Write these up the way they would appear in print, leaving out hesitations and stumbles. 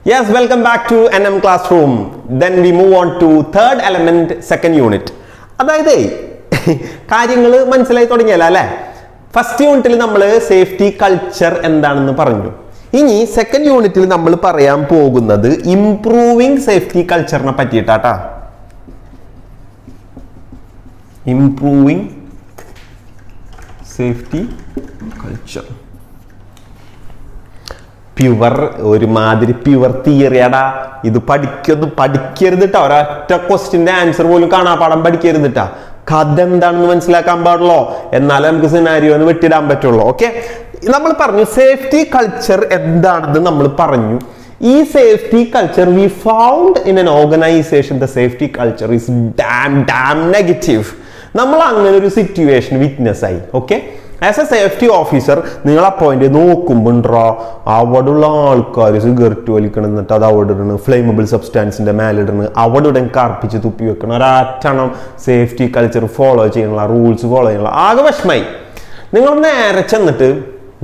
Yes, welcome back to NM Classroom. Then we move on to third element, second unit. അതായത് കാര്യങ്ങൾ മനസ്സിലായി തുടങ്ങിയല്ലോ അല്ലേ? ഫസ്റ്റ് യൂണിറ്റിൽ നമ്മൾ സേഫ്റ്റി കൾച്ചർ എന്താണെന്ന് പറഞ്ഞു. ഇനി സെക്കൻഡ് യൂണിറ്റിൽ നമ്മൾ പറയാൻ പോകുന്നത് ഇംപ്രൂവിംഗ് സേഫ്റ്റി കൾച്ചറിനെ പറ്റിയിട്ടാട്ടാ. Improving safety culture. പ്യുവർ ഒരുമാതിരി പ്യുവർ തിയറിയാടാ. ഇത് പഠിക്കരുതിട്ടാ. ഒരൊറ്റ ക്വസ്റ്റിന്റെ ആൻസർ പോലും കാണാപ്പാടം പഠിക്കരുതിട്ടാ. കഥ എന്താണെന്ന് മനസ്സിലാക്കാൻ പാടുള്ളൂ. എന്നാലും നമുക്ക് സിനാരിയോന്ന് വെട്ടിടാൻ പറ്റുള്ളൂ. ഓക്കെ, നമ്മൾ പറഞ്ഞു സേഫ്റ്റി കൾച്ചർ എന്താണെന്ന് നമ്മൾ പറഞ്ഞു. ഈ safety culture V found in N organisation the safety culture is dam negative. നമ്മൾ അങ്ങനെ ഒരു സിറ്റുവേഷൻ വിറ്റ്നസ് ആയി. Okay, as A safety officer നിങ്ങൾ അപ്പോയിന്റ് നോക്കുമ്പോണ്ടോ അവിടെയുള്ള ആൾക്കാർ സിഗരറ്റ് വലിക്കണം, എന്നിട്ട് അത് അവിടെ ഇടണം, ഫ്ലെയിമബിൾ സബ്സ്റ്റാൻസിന്റെ മേലിടണം, അവിടെ ഇടം കർപ്പിച്ച് തുപ്പി വെക്കണം. ഒരറ്റണം സേഫ്റ്റി കൾച്ചർ ഫോളോ ചെയ്യാനുള്ള റൂൾസ് ഫോളോ ചെയ്യാനുള്ള ആകെ വിഷമായി. നിങ്ങൾ നേരെ ചെന്നിട്ട്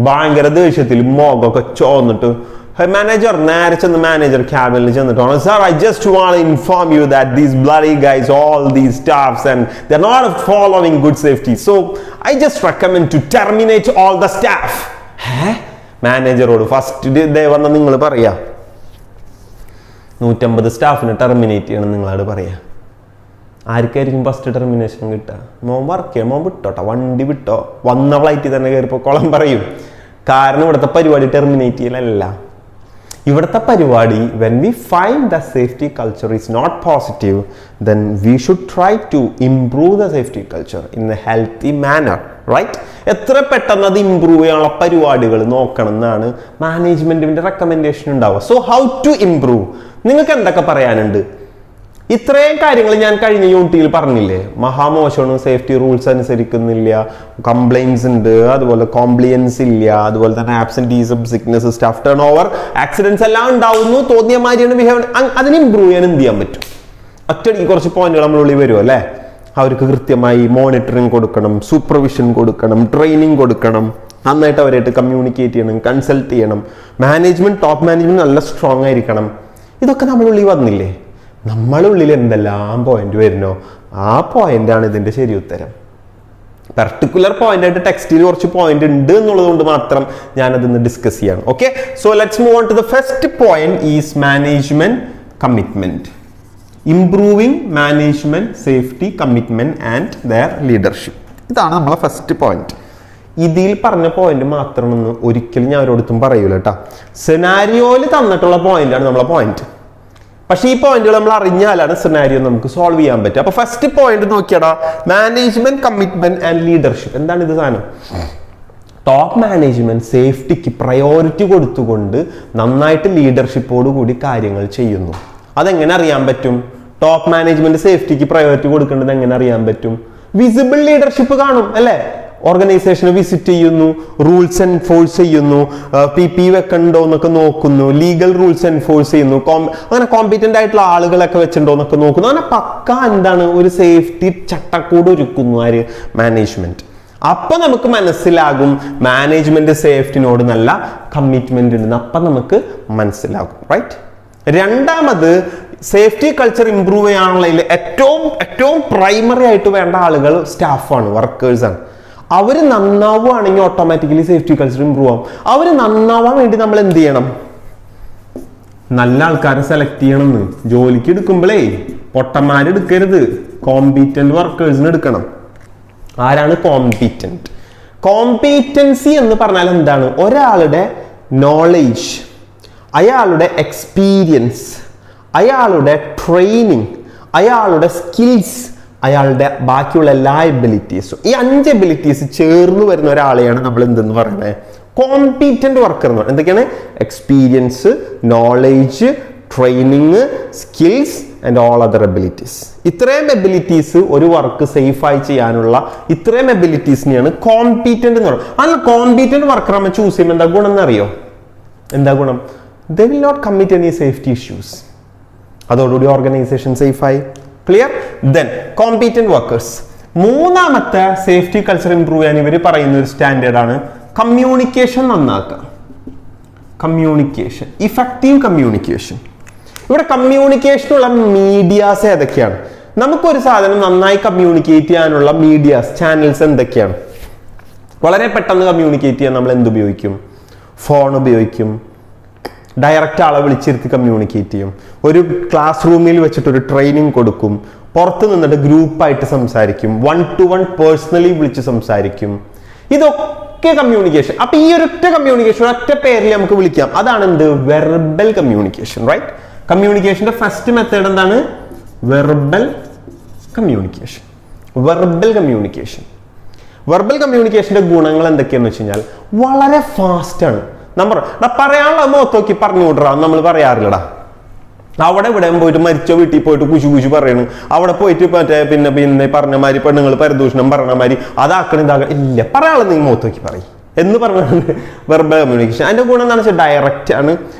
ഭയങ്കര ദേഷ്യത്തിൽ മുഖമൊക്കെ ചോന്നിട്ട് മാനേജർ നേരെ ചെന്ന് മാനേജർ ക്യാബിനിൽ ചെന്നിട്ടാണ്, sir I just want inform you that these bloody guys all these staffs and they are not following good safety, so I just recommend to terminate all the staff. മാനേജറോട് first day വന്ന നിങ്ങൾ പറയാ 150 സ്റ്റാഫിനെ terminate ചെയ്യണം നിങ്ങളോട് പറയാ. ആർക്കായിരിക്കും first termination കിട്ടുക? മോൻ വർക്ക് ചെയ്യണം, മോൻ വിട്ടോട്ടോ, വണ്ടി വിട്ടോ, വന്ന ഫ്ലൈറ്റിൽ തന്നെ കയറിപ്പോക്കോളം പറയും. കാരണം ഇവിടുത്തെ പരിപാടി ടെർമിനേറ്റ് ചെയ്യലല്ല. ഇവിടുത്തെ പരിപാടി when we find the safety culture is not positive, then we should try to improve the safety culture in a healthy manner, right? എത്ര പെട്ടെന്ന് അത് ഇംപ്രൂവ് ചെയ്യാനുള്ള പരിപാടികൾ നോക്കണം എന്നാണ് മാനേജ്മെന്റിന്റെ റെക്കമെൻഡേഷൻ ഉണ്ടാവുക. So how to improve? നിങ്ങൾക്ക് എന്തൊക്കെ പറയാനുണ്ട്? ഇത്രയും കാര്യങ്ങൾ ഞാൻ കഴിഞ്ഞ യൂണിറ്റിൽ പറഞ്ഞില്ലേ. മഹാമോശമാണ്, സേഫ്റ്റി റൂൾസ് അനുസരിക്കുന്നില്ല, കംപ്ലൈൻസ് ഉണ്ട്, അതുപോലെ കോംപ്ലിയൻസ് ഇല്ല, അതുപോലെ തന്നെ absenteeism, sickness, staff turnover, accidents എല്ലാം ഉണ്ടാവുന്നു, തോന്നിയ മാതിരിയാണ് ബിഹേവ്. അതിന് ഇംപ്രൂവ് ചെയ്യാൻ എന്ത് ചെയ്യാൻ പറ്റും? ഒറ്റയടിക്ക് കുറച്ച് പോയിന്റുകൾ നമ്മളുള്ളിൽ വരും അല്ലേ. അവർക്ക് കൃത്യമായി മോണിറ്ററിങ് കൊടുക്കണം, സൂപ്പർവിഷൻ കൊടുക്കണം, ട്രെയിനിങ് കൊടുക്കണം, നന്നായിട്ട് അവരായിട്ട് കമ്മ്യൂണിക്കേറ്റ് ചെയ്യണം, കൺസൾട്ട് ചെയ്യണം, മാനേജ്മെന്റ് ടോപ്പ് മാനേജ്മെന്റ് നല്ല സ്ട്രോങ് ആയിരിക്കണം. ഇതൊക്കെ നമ്മളുള്ളിൽ വന്നില്ലേ? നമ്മളുള്ളിൽ എന്തെല്ലാം പോയിന്റ് വരുന്നോ ആ പോയിന്റാണ് ഇതിന്റെ ശരി ഉത്തരം. പർട്ടിക്കുലർ പോയിന്റ് ആയിട്ട് ടെക്സ്റ്റിൽ കുറച്ച് പോയിന്റ് ഉണ്ട് എന്നുള്ളത് കൊണ്ട് മാത്രം ഞാനതൊന്ന് ഡിസ്കസ് ചെയ്യാണ്. Okay, so let's move on to the first point is management commitment. Improving management safety commitment and their leadership. ഇതാണ് നമ്മളെ ഫസ്റ്റ് പോയിന്റ്. ഇതിൽ പറഞ്ഞ പോയിന്റ് മാത്രമെന്ന് ഒരിക്കലും ഞാൻ അവരോടത്തും പറയൂല കേട്ടോ. സിനാരിയോയിൽ തന്നിട്ടുള്ള പോയിന്റാണ് നമ്മളെ പോയിന്റ്. പക്ഷേ ഈ പോയിന്റുകൾ നമ്മൾ അറിഞ്ഞാലാണ് സിനാരിയോ നമുക്ക് സോൾവ് ചെയ്യാൻ പറ്റുക. അപ്പൊ ഫസ്റ്റ് പോയിന്റ് നോക്കിയടാ, മാനേജ്മെന്റ് കമ്മിറ്റ്മെന്റ് ആൻഡ് ലീഡർഷിപ്പ്. എന്താണ് ഇത് സാധനം? ടോപ്പ് മാനേജ്മെന്റ് സേഫ്റ്റിക്ക് പ്രയോറിറ്റി കൊടുത്തുകൊണ്ട് നന്നായിട്ട് ലീഡർഷിപ്പോട് കൂടി കാര്യങ്ങൾ ചെയ്യുന്നു. അതെങ്ങനെ അറിയാൻ പറ്റും? ടോപ്പ് മാനേജ്മെന്റ് സേഫ്റ്റിക്ക് പ്രയോറിറ്റി കൊടുക്കേണ്ടത് എങ്ങനെ അറിയാൻ പറ്റും? വിസിബിൾ ലീഡർഷിപ്പ് കാണും അല്ലേ. ഓർഗനൈസേഷനെ വിസിറ്റ് ചെയ്യുന്നു, റൂൾസ് എൻഫോഴ്സ് ചെയ്യുന്നു, PPE വെക്കണ്ടോ എന്നൊക്കെ നോക്കുന്നു, ലീഗൽ റൂൾസ് എൻഫോഴ്സ് ചെയ്യുന്നു, അങ്ങനെ കോമ്പീറ്റന്റ് ആയിട്ടുള്ള ആളുകളൊക്കെ വെച്ചിട്ടുണ്ടോ എന്നൊക്കെ നോക്കുന്നു. അങ്ങനെ പക്ക എന്താണ് ഒരു സേഫ്റ്റി ചട്ടക്കൂട് ഒരുക്കുന്നു ആര്? മാനേജ്മെന്റ്. അപ്പൊ നമുക്ക് മനസ്സിലാകും മാനേജ്മെന്റ് സേഫ്റ്റിനോട് നല്ല കമ്മിറ്റ്മെന്റ് ഉണ്ടെന്ന്. അപ്പൊ നമുക്ക് മനസ്സിലാകും, റൈറ്റ്? രണ്ടാമത്, സേഫ്റ്റി കൾച്ചർ ഇംപ്രൂവ് ചെയ്യാനുള്ള ഏറ്റവും പ്രൈമറി ആയിട്ട് വേണ്ട ആളുകൾ സ്റ്റാഫാണ്, വർക്കേഴ്സാണ്. അവർ നന്നാവുകയാണെങ്കിൽ ഓട്ടോമാറ്റിക്കലി സേഫ്റ്റി കൾച്ചർ ഇംപ്രൂവ് ആവും. അവർ നന്നാവാൻ വേണ്ടി നമ്മൾ എന്ത് ചെയ്യണം? നല്ല ആൾക്കാരെ സെലക്ട് ചെയ്യണമെന്ന്. ജോലിക്ക് എടുക്കുമ്പോഴേ പൊട്ടന്മാരെടുക്കരുത്, കോമ്പീറ്റന്റ് വർക്കേഴ്സിന് എടുക്കണം. ആരാണ് കോമ്പീറ്റന്റ്? കോമ്പീറ്റൻസി എന്ന് പറഞ്ഞാൽ എന്താണ്? ഒരാളുടെ നോളേജ്, അയാളുടെ എക്സ്പീരിയൻസ്, അയാളുടെ ട്രെയിനിങ്, അയാളുടെ സ്കിൽസ്, അയാളുടെ ബാക്കിയുള്ള എല്ലാ എബിലിറ്റീസും, ഈ 5 എബിലിറ്റീസ് ചേർന്ന് വരുന്ന ഒരാളെയാണ് നമ്മൾ എന്തെന്ന് പറയുന്നത്? കോമ്പീറ്റന്റ് വർക്കർ എന്ന് പറയുന്നത്. എന്തൊക്കെയാണ്? Experience, knowledge, training, skills and all other abilities. ഇത്രയും എബിലിറ്റീസ് ഒരു വർക്ക് സേഫായി ചെയ്യാനുള്ള ഇത്രയും എബിലിറ്റീസിനെയാണ് കോമ്പീറ്റന്റ് എന്ന് പറയുന്നത്. അതിൽ കോമ്പീറ്റന്റ് വർക്കർ നമ്മൾ ചൂസ് ചെയ്യുമ്പോൾ എന്താ ഗുണം എന്നറിയോ? എന്താ ഗുണം? They will not commit any safety issues. അതോടുകൂടി ഓർഗനൈസേഷൻ സേഫായി. ക്ലിയർ? Then competent workers. മൂന്നാമത്തെ സേഫ്റ്റി കൾച്ചർ ഇംപ്രൂവ് ചെയ്യാൻ ഇവർ പറയുന്ന ഒരു സ്റ്റാൻഡേർഡ് ആണ് കമ്മ്യൂണിക്കേഷൻ നന്നാക്കുക. Communication, effective communication. ഇവിടെ കമ്മ്യൂണിക്കേഷനുള്ള മീഡിയാസ് ഏതൊക്കെയാണ്? നമുക്കൊരു സാധനം നന്നായി കമ്മ്യൂണിക്കേറ്റ് ചെയ്യാനുള്ള മീഡിയാസ്, ചാനൽസ് എന്തൊക്കെയാണ്? വളരെ പെട്ടെന്ന് കമ്മ്യൂണിക്കേറ്റ് ചെയ്യാൻ നമ്മൾ എന്ത് ഉപയോഗിക്കും? ഫോൺ ഉപയോഗിക്കും, ഡയറക്റ്റ് ആളെ വിളിച്ചിരുത്തി കമ്മ്യൂണിക്കേറ്റ് ചെയ്യും, ഒരു ക്ലാസ് റൂമിൽ വെച്ചിട്ട് ഒരു ട്രെയിനിങ് കൊടുക്കും, പുറത്ത് നിന്നിട്ട് ഗ്രൂപ്പായിട്ട് സംസാരിക്കും, 1-to-1 പേഴ്സണലി വിളിച്ച് സംസാരിക്കും. ഇതൊക്കെ കമ്മ്യൂണിക്കേഷൻ. അപ്പൊ ഈ ഒരൊറ്റ കമ്മ്യൂണിക്കേഷൻ ഒറ്റ പേരിൽ നമുക്ക് വിളിക്കാം. അതാണ് എന്ത്? Verbal communication. റൈറ്റ്? കമ്മ്യൂണിക്കേഷന്റെ ഫസ്റ്റ് മെത്തേഡ് എന്താണ്? Verbal communication. Verbal communication. Verbal കമ്മ്യൂണിക്കേഷന്റെ ഗുണങ്ങൾ എന്തൊക്കെയാന്ന് വെച്ച് കഴിഞ്ഞാൽ വളരെ ഫാസ്റ്റ് ആണ്. നമ്മൾ പറയാനുള്ള മുഖത്തോക്കി പറഞ്ഞു വിടറാ നമ്മൾ പറയാറില്ലടാ. അവിടെ ഇവിടെ പോയിട്ട് മരിച്ച വീട്ടിൽ പോയിട്ട് കുശു പറയണു, അവിടെ പോയിട്ട് മറ്റേ പിന്നെ പറഞ്ഞ മാതിരി പെണ്ണുങ്ങൾ പരദൂഷണം പറഞ്ഞ മാതിരി അതാക്കണം ഇതാക്കണം ഇല്ല, പറയാനുള്ളത് നീ മുഖത്തോക്കി പറയും എന്ന് പറഞ്ഞാണ് വെർബൽ കമ്മ്യൂണിക്കേഷൻ. അതിന്റെ ഗുണം എന്താണെന്ന് വെച്ചാൽ ഡയറക്റ്റ് ആണ്,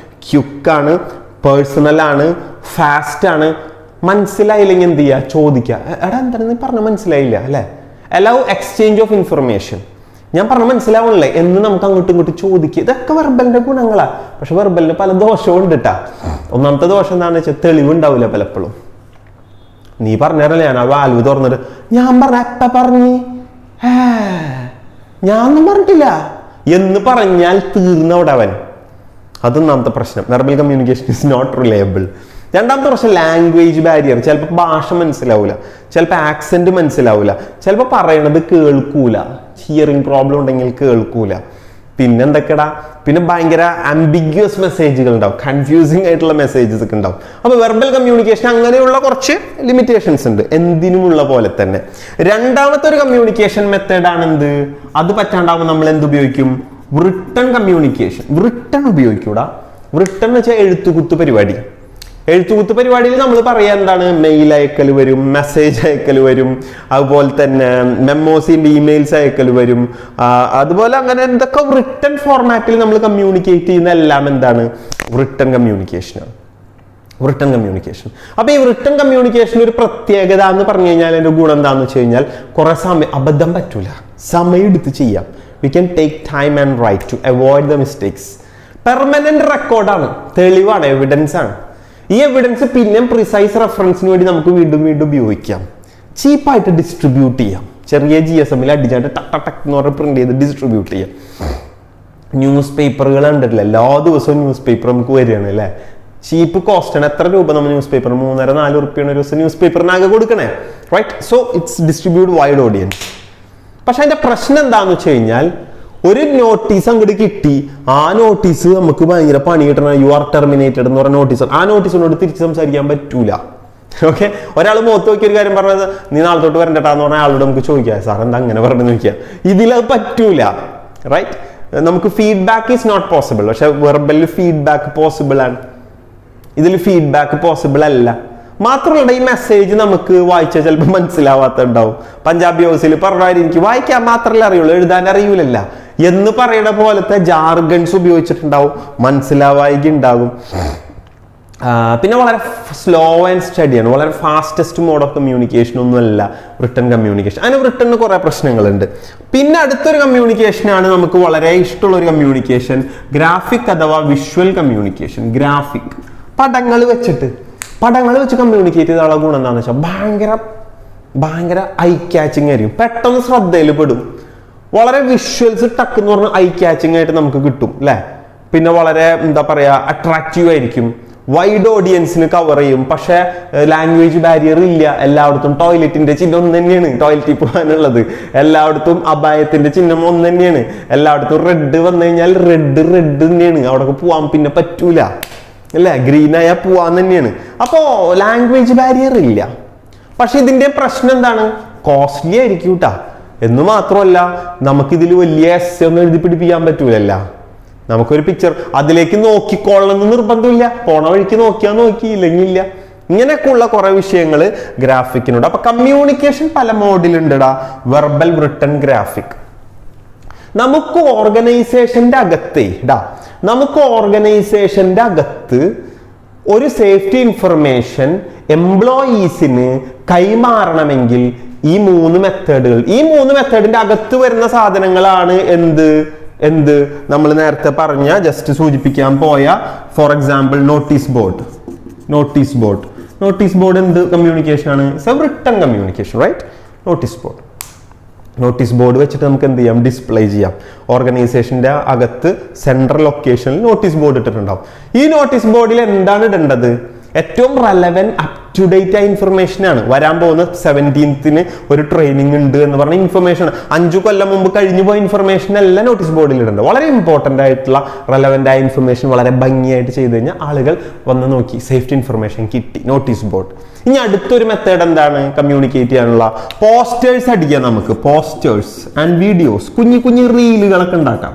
ക്യുക്കാണ്, പേഴ്സണൽ ആണ്, ഫാസ്റ്റ് ആണ്. മനസ്സിലായില്ലെങ്കിൽ എന്ത് ചെയ്യുക? ചോദിക്കുക, എടാ എന്താണ് നീ പറഞ്ഞ മനസ്സിലായില്ല അല്ലെ. Allow exchange of information. ഞാൻ പറഞ്ഞ മനസ്സിലാവണല്ലേ എന്ന് നമുക്ക് അങ്ങോട്ടും ഇങ്ങോട്ടും ചോദിക്കുക. ഇതൊക്കെ വെർബലിന്റെ ഗുണങ്ങളാ. പക്ഷെ വെർബലിന് പല ദോഷവും ഉണ്ട് കേട്ടാ. ഒന്നാമത്തെ ദോഷം എന്താണെന്ന് വെച്ചാൽ തെളിവുണ്ടാവില്ല പലപ്പോഴും. നീ പറഞ്ഞാലേ ഞാൻ ആ വാൽവ് തുറന്നിട്ട് ഞാൻ പറഞ്ഞ എപ്പ പറഞ്ഞ് ഞാനൊന്നും പറഞ്ഞിട്ടില്ല എന്ന് പറഞ്ഞാൽ തീർന്നവിടെ അവൻ. അതൊന്നാമത്തെ പ്രശ്നം. Verbal communication is not reliable. രണ്ടാമത്തെ പ്രശ്നം ലാംഗ്വേജ് ബാരിയർ. ചിലപ്പോൾ ഭാഷ മനസ്സിലാവൂല, ചിലപ്പോൾ ആക്സെന്റ് മനസ്സിലാവൂല, ചിലപ്പോൾ പറയണത് കേൾക്കൂല, ഹിയറിംഗ് പ്രോബ്ലം ഉണ്ടെങ്കിൽ കേൾക്കൂല. പിന്നെ എന്തൊക്കെടാ? പിന്നെ ഭയങ്കര ആംബിഗ്യസ് മെസ്സേജുകൾ ഉണ്ടാവും, കൺഫ്യൂസിങ് ആയിട്ടുള്ള മെസ്സേജസ് ഒക്കെ ഉണ്ടാവും. അപ്പൊ വെർബൽ കമ്മ്യൂണിക്കേഷൻ അങ്ങനെയുള്ള കുറച്ച് ലിമിറ്റേഷൻസ് ഉണ്ട്, എന്തിനുമുള്ള പോലെ തന്നെ. രണ്ടാമത്തെ ഒരു കമ്മ്യൂണിക്കേഷൻ മെത്തേഡാണ് എന്ത്? അത് പറ്റാണ്ടാവുമ്പോൾ നമ്മൾ എന്ത് ഉപയോഗിക്കും? Written communication. റിട്ടൺ ഉപയോഗിക്കൂടാ. റിട്ടൺ എന്ന് വെച്ചാൽ എഴുത്തുകുത്ത് പരിപാടി. എഴുത്തുകുത്ത് പരിപാടിയിൽ നമ്മൾ പറയാൻ എന്താണ്? മെയിൽ അയക്കൽ വരും, മെസ്സേജ് അയക്കൽ വരും, അതുപോലെ തന്നെ മെമ്മോസിന്റെ ഇമെയിൽസ് അയക്കൽ വരും. അതുപോലെ അങ്ങനെ എന്തൊക്കെ റിട്ടൺ ഫോർമാറ്റിൽ നമ്മൾ കമ്മ്യൂണിക്കേറ്റ് ചെയ്യുന്ന എല്ലാം എന്താണ്? റിട്ടൺ കമ്മ്യൂണിക്കേഷനാണ്. Written communication. അപ്പൊ ഈ റിട്ടൺ കമ്മ്യൂണിക്കേഷൻ ഒരു പ്രത്യേകത എന്ന് പറഞ്ഞു കഴിഞ്ഞാൽ അതിന്റെ ഗുണം എന്താണെന്ന് വെച്ച് കഴിഞ്ഞാൽ കുറെ സമയം അബദ്ധം പറ്റൂല, സമയം എടുത്ത് ചെയ്യാം. We can take time and write to avoid the mistakes. Permanent റെക്കോർഡാണ്, തെളിവാണ്, എവിഡൻസ് ആണ്. ഈ എവിഡൻസ് പിന്നെ പ്രിസൈസ് റെഫറൻസിന് വേണ്ടി നമുക്ക് വീണ്ടും വീണ്ടും ഉപയോഗിക്കാം. ചീപ്പായിട്ട് ഡിസ്ട്രിബ്യൂട്ട് ചെയ്യാം. ചെറിയ GSM-ൽ അടിച്ചായിട്ട് ടക്ക് എന്ന് പറഞ്ഞ് പ്രിന്റ് ചെയ്ത് ഡിസ്ട്രിബ്യൂട്ട് ചെയ്യാം. ന്യൂസ് പേപ്പറുകൾ കണ്ടിട്ടില്ല, എല്ലാ ദിവസവും ന്യൂസ് പേപ്പർ നമുക്ക് വരികയാണ് അല്ലേ. ചീപ്പ് കോസ്റ്റ് ആണ്. എത്ര രൂപ നമ്മൾ ന്യൂസ് പേപ്പർ? 3-4 റുപ്യാണ് ഒരു ദിവസം ന്യൂസ് പേപ്പറിനാകെ കൊടുക്കണേ. Right? So it's distribute wide audience. പക്ഷെ അതിന്റെ പ്രശ്നം എന്താണെന്ന് വെച്ച് കഴിഞ്ഞാൽ ഒരു നോട്ടീസ് അങ്ങോട്ട് കിട്ടി, ആ നോട്ടീസ് നമുക്ക് ഭയങ്കര പണി കിട്ടണം. യു ആർ ടെർമിനേറ്റഡ് എന്ന് പറഞ്ഞ നോട്ടീസ്. ആ നോട്ടീസിനോട് തിരിച്ച് സംസാരിക്കാൻ പറ്റൂല. ഓക്കെ, ഒരാൾ മുഖത്ത് നോക്കിയ ഒരു കാര്യം പറഞ്ഞത് നീ നാളെ തൊട്ട് വരണ്ടട്ടാന്ന് പറഞ്ഞ ആളോട് നമുക്ക് ചോദിക്കാം, സാർ എന്താ അങ്ങനെ പറഞ്ഞു നോക്കിയാൽ. ഇതിലത് പറ്റൂല. റൈറ്റ്? നമുക്ക് ഫീഡ്ബാക്ക് ഈസ് നോട്ട് പോസിബിൾ. പക്ഷെ വെർബലിൽ ഫീഡ്ബാക്ക് പോസിബിൾ ആണ്, ഇതിൽ ഫീഡ്ബാക്ക് പോസിബിൾ അല്ല. മാത്രമല്ല ഈ മെസ്സേജ് നമുക്ക് വായിച്ചാൽ ചിലപ്പോൾ മനസ്സിലാവാത്തുണ്ടാവും. പഞ്ചാബി ഹൗസിൽ പറഞ്ഞാൽ എനിക്ക് വായിക്കാൻ മാത്രമല്ല അറിയുള്ളൂ, എഴുതാൻ അറിയൂലല്ല എന്ന് പറയുന്ന പോലത്തെ ജാർഗൺസ് ഉപയോഗിച്ചിട്ടുണ്ടാവും, മനസ്സിലാവായി ഉണ്ടാകും. പിന്നെ വളരെ സ്ലോ ആൻഡ് സ്റ്റഡിയാണ്, വളരെ ഫാസ്റ്റസ്റ്റ് മോഡ് ഓഫ് കമ്മ്യൂണിക്കേഷൻ ഒന്നുമല്ല റിട്ടൺ കമ്മ്യൂണിക്കേഷൻ. അതിന് റിട്ടണിന് കുറെ പ്രശ്നങ്ങളുണ്ട്. പിന്നെ അടുത്തൊരു കമ്മ്യൂണിക്കേഷനാണ് നമുക്ക് വളരെ ഇഷ്ടമുള്ള ഒരു കമ്മ്യൂണിക്കേഷൻ, ഗ്രാഫിക് അഥവാ വിഷ്വൽ കമ്മ്യൂണിക്കേഷൻ. ഗ്രാഫിക്, പടങ്ങൾ വെച്ച് കമ്മ്യൂണിക്കേറ്റ് ചെയ്ത ഗുണം എന്താണെന്ന് വെച്ചാൽ ഭയങ്കര ഐ ക്യാച്ചിങ് ആയിരിക്കും, പെട്ടെന്ന് ശ്രദ്ധയിൽ പെടും. വളരെ വിഷ്വൽസ് ടക്ക് എന്ന് പറഞ്ഞാൽ ഐ ക്യാച്ചിങ് ആയിട്ട് നമുക്ക് കിട്ടും അല്ലെ. പിന്നെ വളരെ എന്താ പറയാ അട്രാക്റ്റീവ് ആയിരിക്കും, വൈഡ് ഓഡിയൻസിന് കവർ ചെയ്യും. പക്ഷെ ലാംഗ്വേജ് ബാരിയർ ഇല്ല. എല്ലായിടത്തും ടോയ്ലറ്റിന്റെ ചിഹ്നം ഒന്ന് തന്നെയാണ് ടോയ്ലറ്റിൽ പോകാനുള്ളത്, എല്ലായിടത്തും അപായത്തിന്റെ ചിഹ്നം ഒന്ന് തന്നെയാണ്, എല്ലായിടത്തും റെഡ് വന്നു കഴിഞ്ഞാൽ റെഡ് തന്നെയാണ്, അവിടെ പോവാൻ പിന്നെ പറ്റൂല അല്ലെ, ഗ്രീൻ ആയാൽ പോവാൻ തന്നെയാണ്. അപ്പോ ലാംഗ്വേജ് ബാരിയർ ഇല്ല. പക്ഷെ ഇതിന്റെ പ്രശ്നം എന്താണ്? കോസ്റ്റ്ലി ആയിരിക്കും കേട്ടാ. എന്ന് മാത്രമല്ല നമുക്കിതിൽ വലിയ എസ് ഒന്നും എഴുതി പിടിപ്പിക്കാൻ പറ്റൂലല്ല. നമുക്കൊരു പിക്ചർ അതിലേക്ക് നോക്കിക്കൊള്ളണമെന്ന് നിർബന്ധമില്ല, പോണ വഴിക്ക് നോക്കിയാൽ നോക്കി, ഇല്ലെങ്കിൽ ഇല്ല. ഇങ്ങനെയൊക്കെ ഉള്ള കുറെ വിഷയങ്ങൾ ഗ്രാഫിക്കിനുണ്ട്. അപ്പൊ കമ്മ്യൂണിക്കേഷൻ പല മോഡിലുണ്ടടാ. Verbal, written, graphic. നമുക്ക് ഓർഗനൈസേഷന്റെ അകത്ത് ഒരു സേഫ്റ്റി ഇൻഫർമേഷൻ എംപ്ലോയീസിന് കൈമാറണമെങ്കിൽ ഈ മൂന്ന് മെത്തേഡിന്റെ അകത്ത് വരുന്ന സാധനങ്ങളാണ് എന്ത്? എന്ത് നമ്മൾ നേരത്തെ പറഞ്ഞ ജസ്റ്റ് സൂചിപ്പിക്കാൻ പോയ ഫോർ എക്സാമ്പിൾ നോട്ടീസ് ബോർഡ് എന്ത് കമ്മ്യൂണിക്കേഷൻ ആണ്? It's a written communication, right? Notice board വെച്ചിട്ട് നമുക്ക് എന്ത് ചെയ്യാം? ഡിസ്പ്ലേ ചെയ്യാം. ഓർഗനൈസേഷന്റെ അകത്ത് സെൻട്രൽ ലൊക്കേഷനിൽ നോട്ടീസ് ബോർഡ് ഇട്ടിട്ടുണ്ടാവും. ഈ നോട്ടീസ് ബോർഡിൽ എന്താണ് ഇടേണ്ടത്? ഏറ്റവും റെലവെന്റ് അപ് ടു ഡേറ്റ് ആയ ഇൻഫർമേഷൻ ആണ്. വരാൻ പോകുന്ന 17th ഒരു ട്രെയിനിങ് ഉണ്ട് എന്ന് പറഞ്ഞ ഇൻഫർമേഷൻ, 5 കൊല്ലം മുമ്പ് കഴിഞ്ഞു പോയ ഇൻഫർമേഷൻ എല്ലാം നോട്ടീസ് ബോർഡിൽ ഇടേണ്ടത്. വളരെ ഇമ്പോർട്ടന്റ് ആയിട്ടുള്ള റെലവെന്റ് ആയ ഇൻഫർമേഷൻ വളരെ ഭംഗിയായിട്ട് ചെയ്ത് കഴിഞ്ഞാൽ ആളുകൾ വന്ന് നോക്കി സേഫ്റ്റി ഇൻഫർമേഷൻ കിട്ടി. Notice board. ഇനി അടുത്തൊരു മെത്തേഡ് എന്താണ് കമ്മ്യൂണിക്കേറ്റ് ചെയ്യാനുള്ള? പോസ്റ്റേഴ്സ് അടിക്കാം. നമുക്ക് പോസ്റ്റേഴ്സ് ആൻഡ് വീഡിയോസ്, കുഞ്ഞു റീലുകളൊക്കെ ഉണ്ടാക്കാം.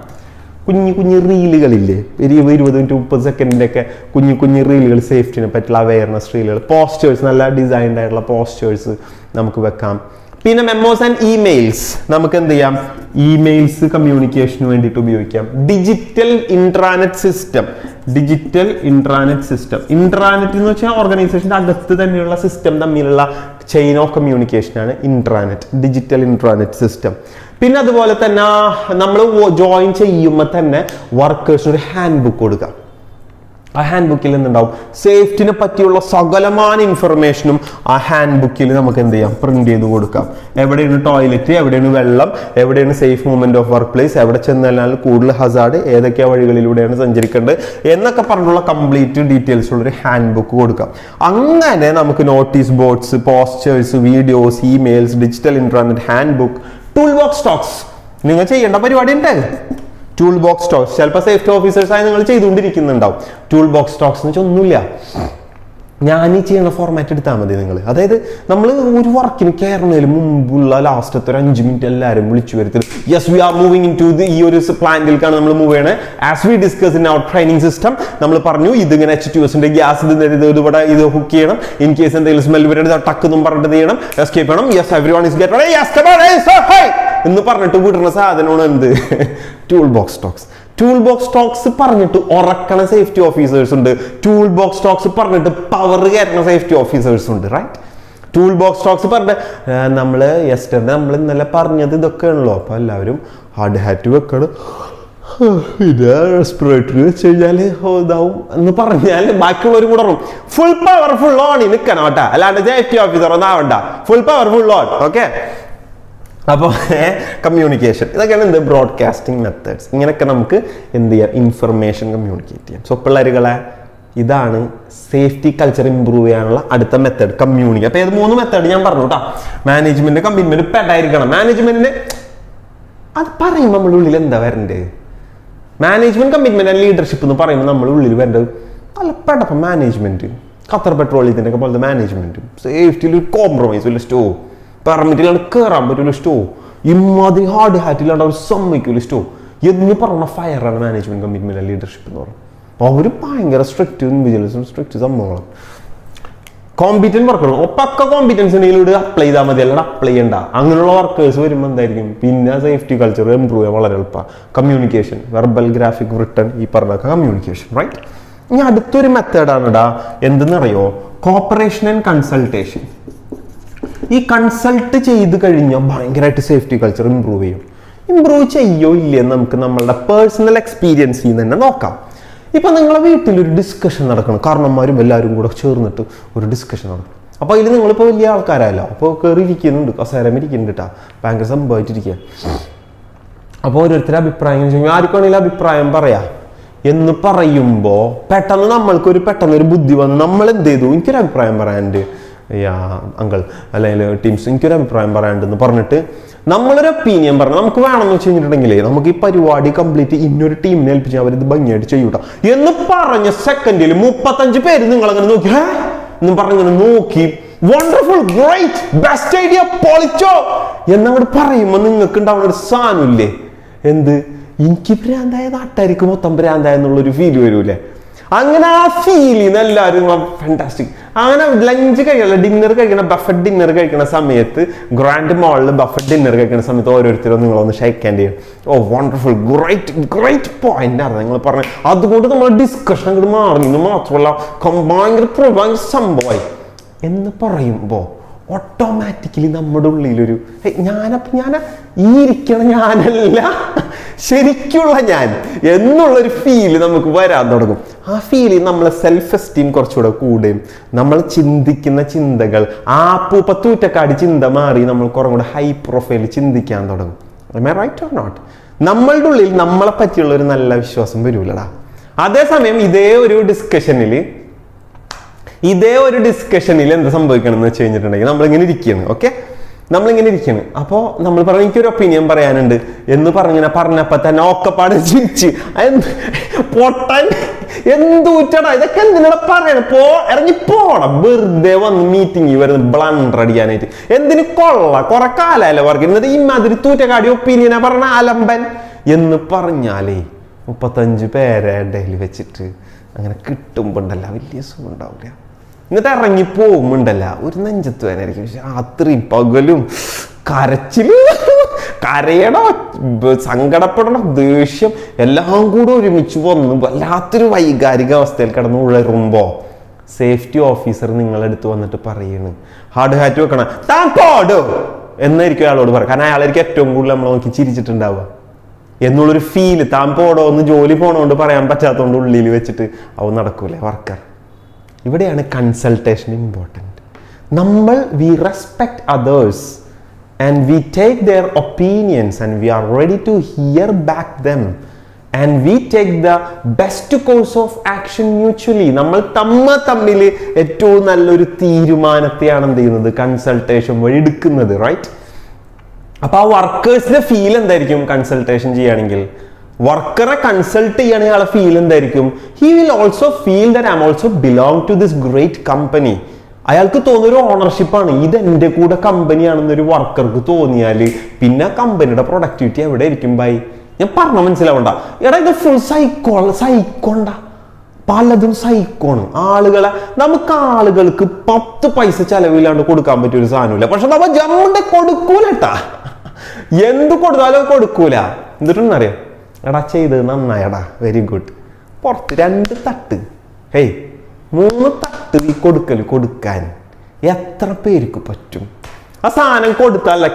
കുഞ്ഞു റീലുകളില്ലേ, 20 to 30 സെക്കൻഡിന്റെ ഒക്കെ കുഞ്ഞു റീലുകൾ, സേഫ്റ്റിനെ പറ്റിയുള്ള അവയർനെസ് റീലുകൾ, പോസ്റ്റേഴ്സ്, നല്ല ഡിസൈൻഡ് ആയിട്ടുള്ള പോസ്റ്റേഴ്സ് നമുക്ക് വെക്കാം. പിന്നെ മെമ്മോസ് ആൻഡ് ഇമെയിൽസ് നമുക്ക് എന്ത് ചെയ്യാം? ഇമെയിൽസ് കമ്മ്യൂണിക്കേഷന് വേണ്ടിയിട്ട് ഉപയോഗിക്കാം. ഡിജിറ്റൽ ഇൻട്രാനെറ്റ് സിസ്റ്റം ഇൻട്രാനെറ്റ് എന്ന് വെച്ചാൽ ഓർഗനൈസേഷന്റെ അകത്ത് തന്നെയുള്ള സിസ്റ്റം തമ്മിലുള്ള ചെയിൻ ഓഫ് കമ്മ്യൂണിക്കേഷൻ ആണ് ഡിജിറ്റൽ ഇൻട്രാനെറ്റ് സിസ്റ്റം. പിന്നെ അതുപോലെ തന്നെ നമ്മൾ ജോയിൻ ചെയ്യുമ്പോൾ തന്നെ വർക്കേഴ്സിന് ഒരു ഹാൻഡ് ബുക്ക് കൊടുക്കാം. ആ ഹാൻഡ് ബുക്കിൽ എന്തുണ്ടാവും? സേഫ്റ്റിനെ പറ്റിയുള്ള സകലമായ ഇൻഫർമേഷനും ആ ഹാൻഡ് ബുക്കിൽ നമുക്ക് എന്ത് ചെയ്യാം? പ്രിന്റ് ചെയ്ത് കൊടുക്കാം. എവിടെയാണ് ടോയ്ലറ്റ്, എവിടെയാണ് വെള്ളം, എവിടെയാണ് safe movement of workplace, എവിടെ ചെന്നാൽ കൂടുതൽ ഹസാർഡ്, ഏതൊക്കെ വഴികളിലൂടെയാണ് സഞ്ചരിക്കേണ്ടത് എന്നൊക്കെ പറഞ്ഞുള്ള കംപ്ലീറ്റ് ഡീറ്റെയിൽസ് ഉള്ളൊരു ഹാൻഡ് ബുക്ക് കൊടുക്കാം. അങ്ങനെ നമുക്ക് notice boards, posters, videos, emails, digital intranet, handbook, toolbox talks നിങ്ങൾ ചെയ്യേണ്ട പരിപാടി ഉണ്ട്. ടൂൾ ബോക്സ് ടോക്സ് ചിലപ്പോൾ സേഫ്റ്റി ഓഫീസേഴ്സായി നിങ്ങൾ ചെയ്തുകൊണ്ടിരിക്കുന്നുണ്ടാവും. ടൂൾ ബോക്സ് ടോക്സ് എന്ന് വെച്ചാൽ ഒന്നുമില്ല, ഞാൻ ഈ ചെയ്യുന്ന ഫോർമാറ്റ് എടുത്താൽ മതി നിങ്ങൾ. അതായത് നമ്മൾ ഒരു വർക്കിന് കയറുന്നതിന് മുമ്പുള്ള ലാസ്റ്റത്തെ ഒരു 5 മിനിറ്റ് എല്ലാവരും വിളിച്ചു വരുത്തത്, yes we are moving in to ഈ ഒരു പ്ലാന്റിലേക്കാണ് നമ്മൾ മൂവ് ചെയ്യണേ. As we discuss in our training system നമ്മൾ പറഞ്ഞു ഇതിങ്ങനെ H2S ഗ്യാസ് ഇവിടെ ഇത് ഹുക്ക് ചെയ്യണം. ഇൻ കേസ് എന്തെങ്കിലും സ്മെൽ വരരുത് ടക്കെന്നും പറഞ്ഞിട്ട് ചെയ്യണം, എസ്കേപ്പ് ചെയ്യണം. Yes every one is get എന്ന് പറഞ്ഞിട്ട് വിടുന്ന സാധനമാണ് എന്ത്? Tool box talks. Tool box talks പറഞ്ഞിട്ട് ഉറക്കണ സേഫ്റ്റി ഓഫീസേഴ്സ് ഉണ്ട്. ടൂൾ ബോക്സ് ടോക്സ് പറഞ്ഞിട്ട് പവർ കയറ്റണ സേഫ്റ്റി ഓഫീസേഴ്സ് ഉണ്ട്, റൈറ്റ്? ടൂൾ ബോക്സ് ടോക്സ് പറഞ്ഞ നമ്മൾ ഇന്നലെ പറഞ്ഞത് ഇതൊക്കെയാണല്ലോ. അപ്പൊ എല്ലാവരും ഹാർഡ് ഹാറ്റ് വെക്കണം, പിന്നെ റെസ്പിറേറ്ററി വെച്ച് കഴിഞ്ഞാല് ഇതാവും എന്ന് പറഞ്ഞാൽ ബാക്കിയുള്ളവരും കൂടെ ഫുൾ പവർ ഫുൾ ഓൺ നിൽക്കണം കേട്ടാ, അല്ലാണ്ട് സേഫ്റ്റി ഓഫീസർ ഒന്നും ആവണ്ട. Full power full on. Okay, അപ്പോൾ കമ്മ്യൂണിക്കേഷൻ ഇതൊക്കെയാണ് എന്ത്? Broadcasting methods. ഇങ്ങനെയൊക്കെ നമുക്ക് എന്ത് ചെയ്യാം? ഇൻഫർമേഷൻ കമ്മ്യൂണിക്കേറ്റ് ചെയ്യാം. സോ പിള്ളേരുകളെ, ഇതാണ് സേഫ്റ്റി കൾച്ചർ ഇമ്പ്രൂവ് ചെയ്യാനുള്ള അടുത്ത മെത്തേഡ്, കമ്മ്യൂണിക്കേറ്റ്. അപ്പോൾ ഏത് 3 മെത്തേഡ് ഞാൻ പറഞ്ഞു കേട്ടോ. മാനേജ്മെന്റ്, കമ്മിറ്റ്മെന്റ്, പെടായിരിക്കണം. മാനേജ്മെന്റിന് അത് പറയുമ്പോൾ നമ്മുടെ ഉള്ളിൽ എന്താ വരേണ്ടത്? മാനേജ്മെന്റ്, കമ്മിറ്റ്മെന്റ് ആൻഡ് ലീഡർഷിപ്പ് എന്ന് പറയുമ്പോൾ നമ്മുടെ ഉള്ളിൽ വരേണ്ടത് നല്ല പെടപ്പം മാനേജ്മെന്റ്, ഖത്തർ പെട്രോളിയത്തിൻ്റെ ഒക്കെ പോലത്തെ മാനേജ്മെന്റ്, സേഫ്റ്റിയിൽ ഒരു കോംപ്രമൈസ് ഇല്ല, സ്റ്റോ പെർമിറ്റിലാണ് കയറാൻ പറ്റൂല, സ്റ്റോ ഇമാതിരി ഹാർഡ് ഹാറ്റില്ലാണ്ട് അവർ സമ്മതിക്കൂല, സ്റ്റോ എന്ന് പറഞ്ഞ ഫയറാണ് മാനേജ്മെന്റ്, കമ്മിറ്റ്മെന്റ് ആൻഡ് ലീഡർഷിപ്പ് എന്ന് പറയുന്നത്. അവർ ഭയങ്കര സ്ട്രിക്റ്റ് വിജിലൻസും സ്ട്രിക്റ്റ് സംഭവങ്ങളാണ്. കോമ്പീറ്റന്റ് വർക്കർ പക്ക കോമ്പീറ്റൻസ് ഉണ്ടെങ്കിൽ അപ്ലൈ ചെയ്താൽ മതി, അല്ലാണ്ട് അപ്ലൈ ചെയ്യണ്ട. അങ്ങനെയുള്ള വർക്കേഴ്സ് വരുമ്പോൾ എന്തായിരിക്കും? പിന്നെ സേഫ്റ്റി കൾച്ചർ ഇമ്പ്രൂവ് ചെയ്യാൻ വളരെ എളുപ്പമാണ്. കമ്മ്യൂണിക്കേഷൻ, വെർബൽ, ഗ്രാഫിക്, റിട്ടൺ, ഈ പറഞ്ഞ കമ്മ്യൂണിക്കേഷൻ, റൈറ്റ്? ഇനി അടുത്തൊരു മെത്തേഡാണ് ഇടാ, എന്തെന്നറിയോ? Cooperation and consultation. ഈ കൺസൾട്ട് ചെയ്ത് കഴിഞ്ഞാൽ ഭയങ്കരമായിട്ട് സേഫ്റ്റി കൾച്ചർ ഇമ്പ്രൂവ് ചെയ്യും. ഇമ്പ്രൂവ് ചെയ്യോ ഇല്ലയെന്ന് നമുക്ക് നമ്മളുടെ പേഴ്സണൽ എക്സ്പീരിയൻസിൽ നിന്ന് തന്നെ നോക്കാം. ഇപ്പം നിങ്ങളെ വീട്ടിലൊരു ഡിസ്കഷൻ നടക്കണം, കാരണന്മാരും എല്ലാവരും കൂടെ ചേർന്നിട്ട് ഒരു ഡിസ്കഷൻ നടക്കണം. അപ്പോൾ അതിൽ നിങ്ങളിപ്പോൾ വലിയ ആൾക്കാരല്ലോ, അപ്പോൾ കയറിയിരിക്കുന്നുണ്ട്, കസേരം ഇരിക്കുന്നുണ്ട് കേട്ടോ, ഭയങ്കര സംഭവമായിട്ടിരിക്കുക. അപ്പോൾ ഓരോരുത്തരുടെ അഭിപ്രായം ആർക്കാണെങ്കിലും അഭിപ്രായം പറയാം എന്ന് പറയുമ്പോൾ പെട്ടെന്നൊരു ബുദ്ധി വന്ന് നമ്മൾ എന്ത് ചെയ്തു? എനിക്കൊരു അഭിപ്രായം പറയാനുണ്ട് അങ്കിൾ, അല്ലെങ്കിൽ ടീംസ്, എനിക്കൊരു അഭിപ്രായം പറയാനുണ്ടെന്ന് പറഞ്ഞിട്ട് നമ്മളൊരു ഒപ്പീനിയൻ പറഞ്ഞു. നമുക്ക് വേണമെന്ന് വെച്ച് കഴിഞ്ഞിട്ടുണ്ടെങ്കിലേ നമുക്ക് ഈ പരിപാടി കംപ്ലീറ്റ് ഇന്നൊരു ടീമിനെ ഏൽപ്പിച്ചാൽ അവരിത് ഭംഗിയായിട്ട് ചെയ്യൂട്ടോ എന്ന് പറഞ്ഞ സെക്കൻഡിൽ 35 പേര് നിങ്ങളങ്ങനെ നോക്കി എന്ന് പറഞ്ഞിങ്ങനെ നോക്കി വണ്ടർഫുൾ, ഗ്രേറ്റ്, ബെസ്റ്റ് ഐഡിയ, പൊളിച്ചോ എന്നങ്ങോട്ട് പറയുമ്പോൾ നിങ്ങൾക്ക് ഉണ്ടാവുന്ന ഒരു സാധനമില്ലേ? എന്ത്? എനിക്ക് ഭ്രാന്തായ നാട്ടായിരിക്കും മൊത്തം ഭ്രാന്തായ എന്നുള്ളൊരു ഫീൽ വരൂലേ? അങ്ങനെ ആ ഫീൽ ചെയ്യുന്ന എല്ലാവരും ഫാന്റാസ്റ്റിക്. അങ്ങനെ ലഞ്ച് കഴിക്കണം, ഡിന്നർ കഴിക്കണം, ബഫറ്റ് ഡിന്നർ കഴിക്കുന്ന സമയത്ത്, ഗ്രാൻഡ് മോളിൽ ബഫറ്റ് ഡിന്നർ കഴിക്കുന്ന സമയത്ത് ഓരോരുത്തരും നിങ്ങളൊന്ന് ഷെയ്ക്ക് ഹാൻഡ് ചെയ്യും. ഓ വണ്ടർഫുൾ, ഗ്രേറ്റ് പോയിന്റ് ആണ് നിങ്ങൾ പറഞ്ഞത്. അതുകൊണ്ട് നമ്മൾ ഡിസ്കഷൻ അങ്ങോട്ട് മാറി. മാത്രമല്ല ഭയങ്കര സംഭവമായി എന്ന് പറയുമ്പോൾ ഓട്ടോമാറ്റിക്കലി നമ്മുടെ ഉള്ളിലൊരു ഞാൻ ഈ ഇരിക്കണ ഞാനല്ല ശരിക്കുള്ള ഞാൻ എന്നുള്ളൊരു ഫീല് നമുക്ക് വരാൻ തുടങ്ങും. ആ ഫീലിൽ നമ്മളെ സെൽഫ് എസ്റ്റീം കുറച്ചുകൂടെ കൂടുകയും നമ്മൾ ചിന്തിക്കുന്ന ചിന്തകൾ ആ പൂപ്പത്തൂറ്റക്കാടി ചിന്ത മാറി നമ്മൾ കുറേ കൂടെ ഹൈ പ്രൊഫൈൽ ചിന്തിക്കാൻ തുടങ്ങും. Right or not? നമ്മളുടെ ഉള്ളിൽ നമ്മളെ പറ്റിയുള്ള ഒരു നല്ല വിശ്വാസം വരൂലടാ. അതേസമയം ഇതേ ഒരു ഡിസ്കഷനിൽ എന്ത് സംഭവിക്കണം എന്ന് വെച്ച് കഴിഞ്ഞിട്ടുണ്ടെങ്കിൽ നമ്മളിങ്ങനെ ഇരിക്കുകയാണ്. ഓക്കെ, നമ്മളിങ്ങനെ ഇരിക്കുകയാണ്. അപ്പോൾ നമ്മൾ പറഞ്ഞു എനിക്കൊരു ഒപ്പീനിയൻ പറയാനുണ്ട് എന്ന് പറഞ്ഞപ്പോൾ തന്നെ ഓക്കപ്പാട് ചിരിച്ച് പൊട്ടൻ എന്തൂറ്റടാ ഇതൊക്കെ എന്തിനാ പറയണ ഇറങ്ങി പോണം വെറുതെ വന്ന് മീറ്റിംഗ് വരുന്ന ബ്ലണ്ടർ അടിക്കാനായിട്ട്. എന്തിന് കൊള്ള കുറെ കാലല്ലേ വർക്ക് എന്നിട്ട് ഇമാതിരി തൂറ്റക്കാടി ഒപ്പീനിയനാ പറഞ്ഞ അലമ്പൻ എന്ന് പറഞ്ഞാലേ 35 പേരെ ഇടയിൽ വെച്ചിട്ട് അങ്ങനെ കിട്ടുമ്പോണ്ടല്ല വലിയ സുഖം ഉണ്ടാവില്ല. എന്നിട്ട് ഇറങ്ങി പോകുമ്പോണ്ടല്ല ഒരു നെഞ്ചത്ത് വേനായിരിക്കും. രാത്രി പകലും കരച്ചില്, കരയണം, സങ്കടപ്പെടണം, ദേഷ്യം എല്ലാം കൂടെ ഒരുമിച്ച് വന്ന് വല്ലാത്തൊരു വൈകാരിക അവസ്ഥയിൽ കിടന്ന് ഉഴറുമ്പോ സേഫ്റ്റി ഓഫീസർ നിങ്ങളെടുത്ത് വന്നിട്ട് പറയണ് ഹാർഡ് ഹാറ്റ് വെക്കണം താൻ പോടോ എന്നായിരിക്കും അയാളോട് പറയാം. കാരണം അയാളായിരിക്കും ഏറ്റവും കൂടുതൽ നമ്മൾ നോക്കി ചിരിച്ചിട്ടുണ്ടാവുക എന്നുള്ളൊരു ഫീല്. താൻ പോടോ ഒന്ന് ജോലി പോണോണ്ട് പറയാൻ പറ്റാത്തതുകൊണ്ട് ഉള്ളിൽ വെച്ചിട്ട് അവ നടക്കൂലേ വർക്കർ. ഇവിടെയാണ് കൺസൾട്ടേഷൻ ഇമ്പോർട്ടൻറ്റ്. നമ്മൾ we respect others and we take their opinions and we are ready to hear back them and we take the best course of action mutually. നമ്മൾ തമ്മിൽ ഏറ്റവും നല്ലൊരു തീരുമാനത്തെയാണ് എന്ത് ചെയ്യുന്നത് കൺസൾട്ടേഷൻ വഴി എടുക്കുന്നത്. റൈറ്റ്? അപ്പൊ ആ വർക്കേഴ്സിന്റെ ഫീൽ എന്തായിരിക്കും കൺസൾട്ടേഷൻ ചെയ്യുകയാണെങ്കിൽ? വർക്കറെ കൺസൾട്ട് ചെയ്യുകയാണെങ്കിൽ ആളെ ഫീൽ എന്തായിരിക്കും? He will also feel that I am also belong to this great company. അയാൾക്ക് തോന്നുന്നൊരു ഓണർഷിപ്പാണ്, ഇത് എൻ്റെ കൂടെ കമ്പനിയാണെന്നൊരു വർക്കർക്ക് തോന്നിയാൽ പിന്നെ കമ്പനിയുടെ പ്രൊഡക്ടിവിറ്റി എവിടെ ആയിരിക്കും? ബൈ ഞാൻ പറഞ്ഞ മനസ്സിലാവണ്ട എടാ, ഇത് ഫുൾ സൈക്കോണ്ട, പലതും സൈക്കോണ്. നമുക്ക് ആളുകൾക്ക് 10 പൈസ ചെലവില്ലാണ്ട് കൊടുക്കാൻ പറ്റിയ ഒരു സാധനമില്ല. പക്ഷെ നമ്മ ജമ്മ കൊടുക്കൂലട്ടാ, എന്ത് കൊടുത്താലും കൊടുക്കൂല. എന്നിട്ടെന്നറിയാം എടാ ചെയ്തത് നന്നായടാ, വെരി ഗുഡ്, പുറത്ത് 2 തട്ട്, 3 തട്ട് ഈ കൊടുക്കാൻ എത്ര പേർക്ക് പറ്റും? ആ സാധനം കൊടുത്താലല്ല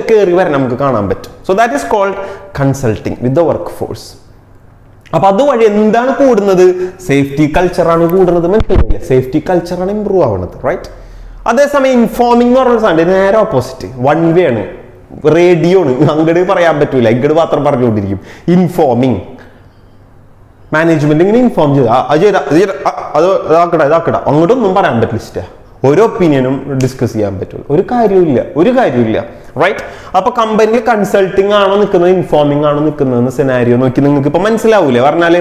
കേറി വരെ നമുക്ക് കാണാൻ പറ്റും. So that is called consulting with the workforce. അപ്പൊ അതുവഴി എന്താണ് കൂടുന്നത്? സേഫ്റ്റി കൾച്ചറാണ് കൂടുന്നത്. മനസ്സിലായില്ലേ? സേഫ്റ്റി കൾച്ചറാണ് ഇമ്പ്രൂവ് ആവുന്നത്. റൈറ്റ്? അതേസമയം ഇൻഫോമിംഗ് എന്ന് പറഞ്ഞ സാധനം നേരെ ഓപ്പോസിറ്റ്, 1 വേ ആണ്, റേഡിയോ ആണ്. അങ്ങോട്ട് പറയാൻ പറ്റൂല, ഇങ്ങോട്ട് മാത്രം പറഞ്ഞുകൊണ്ടിരിക്കും. ഇൻഫോമിങ് മാനേജ്മെന്റ് ഇങ്ങനെ ഇൻഫോം ചെയ്ത് അത് ഇതാക്കട അങ്ങോട്ടൊന്നും പറയാൻ പറ്റില്ല. ഓരോ ഒപ്പീനിയനും ഡിസ്കസ് ചെയ്യാൻ പറ്റുള്ളൂ. ഒരു കാര്യമില്ല. റൈറ്റ്? അപ്പൊ കമ്പനിയിൽ കൺസൾട്ടിങ് ആണോ നിൽക്കുന്നത്, ഇൻഫോമിംഗ് ആണോ നിൽക്കുന്നതെന്ന് സെനാരിയോ നോക്കി നിങ്ങൾക്ക് ഇപ്പൊ മനസ്സിലാവൂലേ? പറഞ്ഞാല്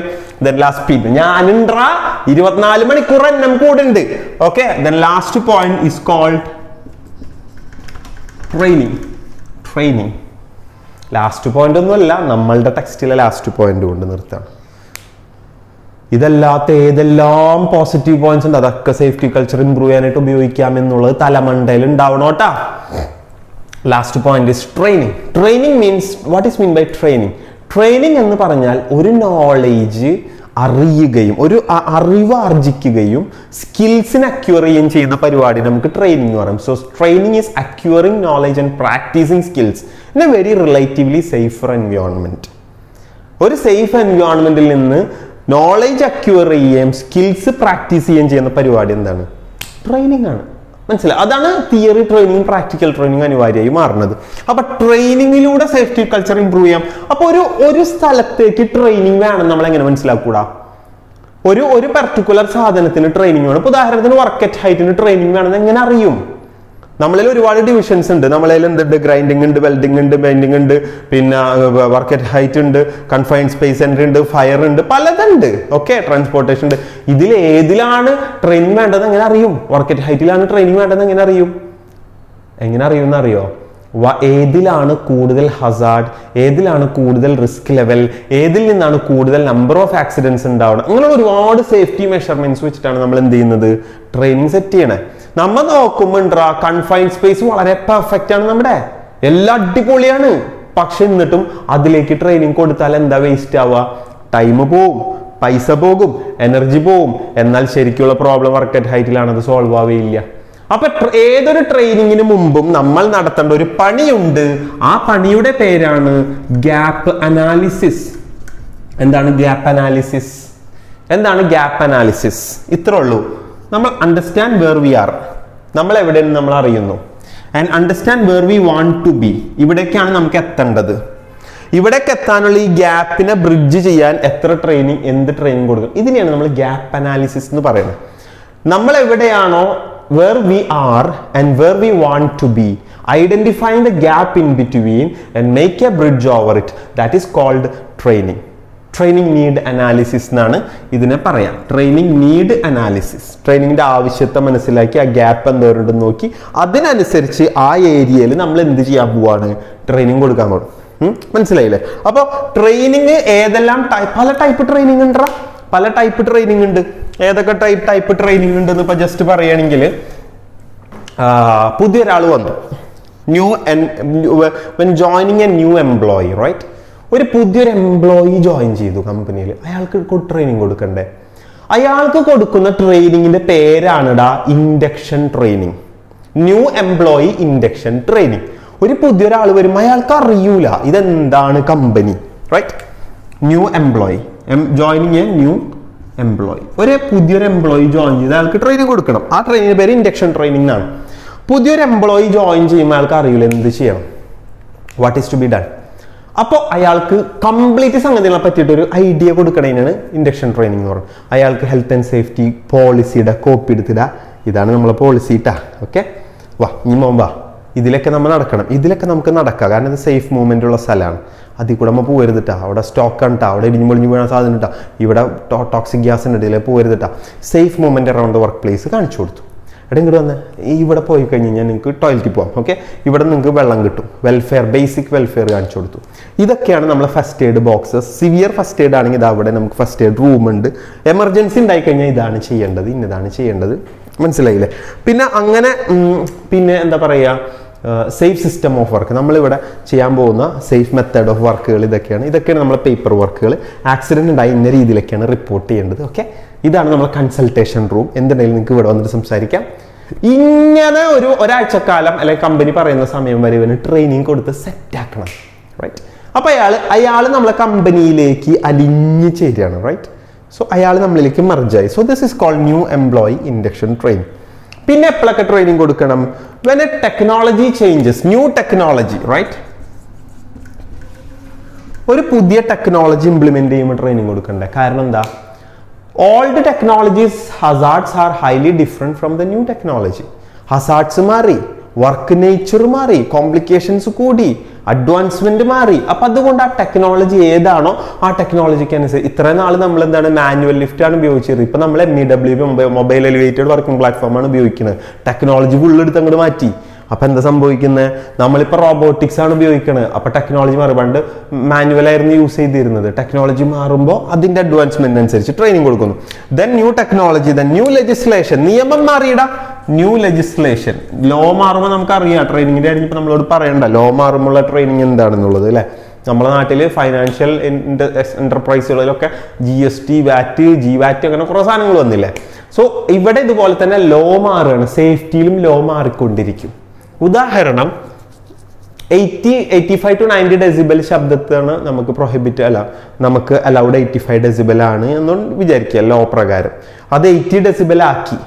ലാസ്റ്റ് ഞാനുണ്ടാ 24 മണിക്കൂർ എണ്ണം കൂടെ ഉണ്ട്. Okay, last point is called training. Last point ഒന്നുമല്ല, നമ്മളുടെ ടെക്സ്റ്റിലെ ലാസ്റ്റ് പോയിന്റ് കൊണ്ട് നിർത്താണ്. ഇതല്ലാത്ത ഏതെല്ലാം പോസിറ്റീവ് പോയിന്റ്സ് ഉണ്ട് അതൊക്കെ സേഫ്റ്റി കൾച്ചർ ഇംപ്രൂവ് ചെയ്യാനായിട്ട് ഉപയോഗിക്കാം എന്നുള്ളത് തലമണ്ടയിൽ ഉണ്ടാവണോട്ടാ. Last point is training means what is mean by training എന്ന് പറഞ്ഞാൽ ഒരു നോളേജ് അറിയുകയും ഒരു അറിവ് ആർജിക്കുകയും സ്കിൽസിന് അക്വയർ ചെയ്യുകയും ചെയ്യുന്ന പരിപാടി നമുക്ക് ട്രെയിനിങ് എന്ന് പറയും. So training is acquiring knowledge and practising skills in a very relatively safer environment. ഒരു സേഫ് എൻവയോൺമെന്റിൽ നിന്ന് നോളേജ് അക്വയർ ചെയ്യുകയും സ്കിൽസ് പ്രാക്ടീസ് ചെയ്യുകയും ചെയ്യുന്ന പരിപാടി എന്താണ്? ട്രെയിനിങ് ആണ്. മനസ്സിലായി? അതാണ് തിയറി ട്രെയിനിങ്, പ്രാക്ടിക്കൽ ട്രെയിനിങ് അനിവാര്യമായി മാറുന്നത്. അപ്പൊ ട്രെയിനിങ്ങിലൂടെ സേഫ്റ്റി കൾച്ചർ ഇംപ്രൂവ് ചെയ്യാം. അപ്പൊ ഒരു സ്ഥലത്തേക്ക് ട്രെയിനിങ് വേണം നമ്മൾ എങ്ങനെ മനസ്സിലാക്കൂടാ? ഒരു പർട്ടിക്കുലർ സാധനത്തിന് ട്രെയിനിങ് വേണം. ഇപ്പൊ ഉദാഹരണത്തിന് വർക്ക് അറ്റ് ഹൈറ്റിന് ട്രെയിനിങ് വേണമെന്ന് എങ്ങനെ അറിയും? നമ്മളിൽ ഒരുപാട് ഡിവിഷൻസ് ഉണ്ട്. നമ്മളതിൽ എന്തുണ്ട്? ഗ്രൈൻഡിങ് ഉണ്ട്, വെൽഡിംഗ് ഉണ്ട്, ബെൻഡിങ് ഉണ്ട്, പിന്നെ വർക്ക് അറ്റ് ഹൈറ്റ് ഉണ്ട്, കൺഫൈൻഡ് സ്പേസ് എൻട്രി ഉണ്ട്, ഫയർ ഉണ്ട്, പലതുണ്ട്. ഓക്കെ, ട്രാൻസ്പോർട്ടേഷൻ ഉണ്ട്. ഇതിൽ ഏതിലാണ് ട്രെയിനിങ് വേണ്ടത് എങ്ങനെ അറിയും? വർക്ക് അറ്റ് ഹൈറ്റിലാണ് ട്രെയിനിങ് വേണ്ടത് എങ്ങനെ അറിയും എന്നറിയോ? ഏതിലാണ് കൂടുതൽ ഹസാർഡ്, ഏതിലാണ് കൂടുതൽ റിസ്ക് ലെവൽ, ഏതിൽ നിന്നാണ് കൂടുതൽ നമ്പർ ഓഫ് ആക്സിഡൻസ് ഉണ്ടാവുന്നത്, അങ്ങനെയുള്ള ഒരുപാട് സേഫ്റ്റി മെഷർമെന്റ്സ് വെച്ചിട്ടാണ് നമ്മൾ എന്ത് ചെയ്യുന്നത്? ട്രെയിനിങ് സെറ്റ് ചെയ്യണേ. നമ്മൾ നോക്കുമ്പോൾ കൺഫൈൻഡ് സ്പേസ് വളരെ പെർഫെക്റ്റ് ആണ്, നമ്മുടെ എല്ലാം അടിപൊളിയാണ്. പക്ഷെ എന്നിട്ടും അതിലേക്ക് ട്രെയിനിങ് കൊടുത്താൽ എന്താ വേസ്റ്റ് ആവുക? ടൈം പോവും, പൈസ പോകും, എനർജി പോവും. എന്നാൽ ശരിക്കുള്ള പ്രോബ്ലം വർക്ക് അറ്റ് ഹൈറ്റിലാണ്, അത് സോൾവ് ആവുകയില്ല. അപ്പൊ ഏതൊരു ട്രെയിനിങ്ങിന് മുമ്പും നമ്മൾ നടത്തേണ്ട ഒരു പണിയുണ്ട്. ആ പണിയുടെ പേരാണ് ഗ്യാപ്പ് അനാലിസിസ്. എന്താണ് ഗ്യാപ്പ് അനാലിസിസ്? എന്താണ് ഗ്യാപ്പ് അനാലിസിസ്? ഇത്രേ ഉള്ളൂ. നമ്മൾ അണ്ടർസ്റ്റാൻഡ് വേർ വി ആർ, നമ്മൾ എവിടെയെന്ന് നമ്മൾ അറിയുന്നു, and understand where we want to be. ഇവിടേക്കാണ് നമുക്ക് എത്തേണ്ടത്. ഇവിടേക്ക് എത്താനുള്ള ഈ ഗ്യാപ്പിനെ ബ്രിഡ്ജ് ചെയ്യാൻ എത്ര ട്രെയിനിങ്, എന്ത് ട്രെയിനിങ് കൊടുക്കും, ഇതിനെയാണ് നമ്മൾ ഗ്യാപ്പ് അനാലിസിസ് എന്ന് പറയുന്നത്. നമ്മൾ എവിടെയാണോ where we are and where we want to be, identifying the gap in between and make a bridge over it, that is called training. Training need analysis എന്നാണ് ഇതിനെ പറയാം. Training need analysis. ട്രെയിനിങ്ങിന്റെ ആവശ്യത്തെ മനസ്സിലാക്കി ആ ഗ്യാപ്പ് എന്തോരുണ്ടെന്ന് നോക്കി അതിനനുസരിച്ച് ആ ഏരിയയിൽ നമ്മൾ എന്ത് ചെയ്യാൻ പോവാണ്, ട്രെയിനിങ് കൊടുക്കാൻ പോകും. മനസ്സിലായില്ലേ? അപ്പോൾ ട്രെയിനിങ് ഏതെല്ലാം പല ടൈപ്പ് ട്രെയിനിങ് ഉണ്ടോ? പല ടൈപ്പ് ട്രെയിനിങ് ഉണ്ട്. ഏതൊക്കെ ടൈപ്പ് ട്രെയിനിങ് ഉണ്ടെന്ന് ഇപ്പൊ ജസ്റ്റ് പറയുകയാണെങ്കിൽ, പുതിയൊരാൾ വന്നു, when joining a new employee, right? ഒരു പുതിയൊരു എംപ്ലോയി ജോയിൻ ചെയ്തു കമ്പനിയിൽ, അയാൾക്ക് ട്രെയിനിങ് കൊടുക്കണ്ടേ? അയാൾക്ക് കൊടുക്കുന്ന ട്രെയിനിങ്ങിന്റെ പേരാണിടാ induction training. New employee induction training. ഒരു പുതിയൊരാൾ വരും, അയാൾക്ക് അറിയൂല ഇതെന്താണ് കമ്പനി, right? New employee joining a new employee. ഒരു പുതിയൊരു എംപ്ലോയി ജോയിൻ ചെയ്ത് അയാൾക്ക് ട്രെയിനിങ് കൊടുക്കണം. ആ ട്രെയിനിങ് പേര് ഇൻഡക്ഷൻ ട്രെയിനിങ് എന്നാണ്. പുതിയൊരു എംപ്ലോയി ജോയിൻ ചെയ്യുമ്പോൾ അയാൾക്ക് അറിയില്ല എന്ത് ചെയ്യണം, what is to be done. അപ്പോൾ അയാൾക്ക് കംപ്ലീറ്റ് സംഗതികളെ പറ്റിയിട്ട് ഒരു ഐഡിയ കൊടുക്കണതിനാണ് ഇൻഡക്ഷൻ ട്രെയിനിങ് എന്ന് പറയുന്നത്. അയാൾക്ക് ഹെൽത്ത് ആൻഡ് സേഫ്റ്റി പോളിസിയുടെ കോപ്പി എടുത്തിടാ, ഇതാണ് നമ്മളെ പോളിസി ഇട്ടാ, ഓക്കെ വാ ഇനി മോമ്പാ ഇതിലൊക്കെ നമ്മൾ നടക്കണം. ഇതിലൊക്കെ നമുക്ക് നടക്കാം, കാരണം ഇത് സേഫ് മൂവ്മെന്റ് ഉള്ള സ്ഥലമാണ്. അതിൽ കൂടെ നമ്മൾ പോകരുതിട്ടാ, അവിടെ സ്റ്റോക്ക് ആണ്, അവിടെ ഇടിഞ്ഞു പൊളിഞ്ഞു വീഴാൻ സാധ്യത ഇട്ടാ, ഇവിടെ ടോക്സിക് ഗ്യാസിൻ്റെ ഇടയിൽ പോകരുതിട്ടാ. Safe movement around work place കാണിച്ചു കൊടുത്തു. എവിടെ ഇങ്ങോട്ട് വന്നേ, ഇവിടെ പോയി കഴിഞ്ഞ് കഴിഞ്ഞാൽ നിങ്ങൾക്ക് ടോയ്ലറ്റിൽ പോകാം, ഓക്കെ, ഇവിടെ നിങ്ങൾക്ക് വെള്ളം കിട്ടും, വെൽഫെയർ, ബേസിക് വെൽഫെയർ കാണിച്ചു കൊടുത്തു. ഇതൊക്കെയാണ് നമ്മളെ first aid boxes. Severe first aid ആണെങ്കിൽ അവിടെ നമുക്ക് ഫസ്റ്റ് എയ്ഡ് റൂം ഉണ്ട്. എമർജൻസി ഉണ്ടായി കഴിഞ്ഞാൽ ഇതാണ് ചെയ്യേണ്ടത്, ഇന്നതാണ് ചെയ്യേണ്ടത്. മനസ്സിലായില്ലേ? പിന്നെ അങ്ങനെ പിന്നെ എന്താ പറയുക, സേഫ് സിസ്റ്റം ഓഫ് വർക്ക്, നമ്മളിവിടെ ചെയ്യാൻ പോകുന്ന സേഫ് മെത്തേഡ് ഓഫ് വർക്കുകൾ ഇതൊക്കെയാണ് നമ്മളെ പേപ്പർ വർക്കുകൾ. ആക്സിഡന്റ് ഉണ്ടായി ഇന്ന രീതിയിലൊക്കെയാണ് റിപ്പോർട്ട് ചെയ്യേണ്ടത്, ഓക്കെ. ഇതാണ് നമ്മളെ കൺസൾട്ടേഷൻ റൂം. എന്തുണ്ടെങ്കിലും നിങ്ങൾക്ക് ഇവിടെ വന്നിട്ട് സംസാരിക്കാം. ഇങ്ങനെ ഒരാഴ്ചക്കാലം അല്ലെങ്കിൽ കമ്പനി പറയുന്ന സമയം വരെ ഇവന് ട്രെയിനിങ് കൊടുത്ത് സെറ്റ് ആക്കണം, റൈറ്റ്? അപ്പൊ അയാൾ നമ്മളെ കമ്പനിയിലേക്ക് അലിഞ്ഞു ചേരുകയാണ്, റൈറ്റ്? സോ അയാൾ നമ്മളിലേക്ക് മർജായി. So this is called new employee induction training. പിന്നെ എപ്പോഴൊക്കെ ട്രെയിനിങ് കൊടുക്കണം? when a technology changes, new technology, right? ഒരു പുതിയ ടെക്നോളജി ഇംപ്ലിമെന്റ് ചെയ്യുമ്പോൾ ട്രെയിനിങ് കൊടുക്കണ്ടേ? കാരണം എന്താ? Old technologies hazards are highly different from the new technology. Hazards മാറി, വർക്ക് നേച്ചർ മാറി, കോംപ്ലിക്കേഷൻസ് കൂടി, അഡ്വാൻസ്മെന്റ് മാറി. അപ്പൊ അതുകൊണ്ട് ആ ടെക്നോളജി ഏതാണോ ആ ടെക്നോളജിക്ക് അനുസരിച്ച് ഇത്രയും നാൾ നമ്മൾ എന്താണ് മാനുവൽ ലിഫ്റ്റ് ആണ് ഉപയോഗിച്ചത്. ഇപ്പൊ നമ്മൾ MEW മൊബൈൽ എലിവേറ്റഡ് വർക്കിംഗ് പ്ലാറ്റ്ഫോമാണ് ഉപയോഗിക്കുന്നത്. ടെക്നോളജി ഫുള്ളെടുത്ത് അങ്ങോട്ട് മാറ്റി. അപ്പൊ എന്താ സംഭവിക്കുന്നത്? നമ്മളിപ്പോ റോബോട്ടിക്സ് ആണ് ഉപയോഗിക്കുന്നത്. അപ്പൊ ടെക്നോളജി മാറി. പണ്ട് മാനുവൽ ആയിരുന്നു യൂസ് ചെയ്തിരുന്നത്. ടെക്നോളജി മാറുമ്പോൾ അതിന്റെ അഡ്വാൻസ്മെന്റ് അനുസരിച്ച് ട്രെയിനിങ് കൊടുക്കുന്നു. Then new technology, then new legislation. നിയമം മാറിയിടാ, ന്യൂ ലെജിസ്ലേഷൻ. ലോ മാറുമ്പോൾ നമുക്കറിയാം, ട്രെയിനിങ്ങിന്റെ ആയിരിക്കും നമ്മളോട് പറയണ്ട ലോ മാറുമ്പോൾ ട്രെയിനിങ് എന്താണെന്നുള്ളത്, അല്ലെ? നമ്മുടെ നാട്ടിൽ ഫൈനാൻഷ്യൽ എന്റർപ്രൈസുകളിലൊക്കെ GST, VAT, GVAT അങ്ങനെ കുറെ സാധനങ്ങൾ വന്നില്ലേ? സോ ഇവിടെ ഇതുപോലെ തന്നെ ലോ മാറുകയാണ്. സേഫ്റ്റിയിലും ലോ മാറിക്കൊണ്ടിരിക്കും. ഉദാഹരണം, 85 to 90 ഡെസിബൽ ശബ്ദത്താണ് നമുക്ക് പ്രൊഹിബിറ്റ് അല്ല, നമുക്ക് അലൗഡ് 85 ഡെസിബൽ ആണ് എന്ന് വിചാരിക്കുക ലോ പ്രകാരം. അത് 80 ഡെസിബൽ ആക്കി.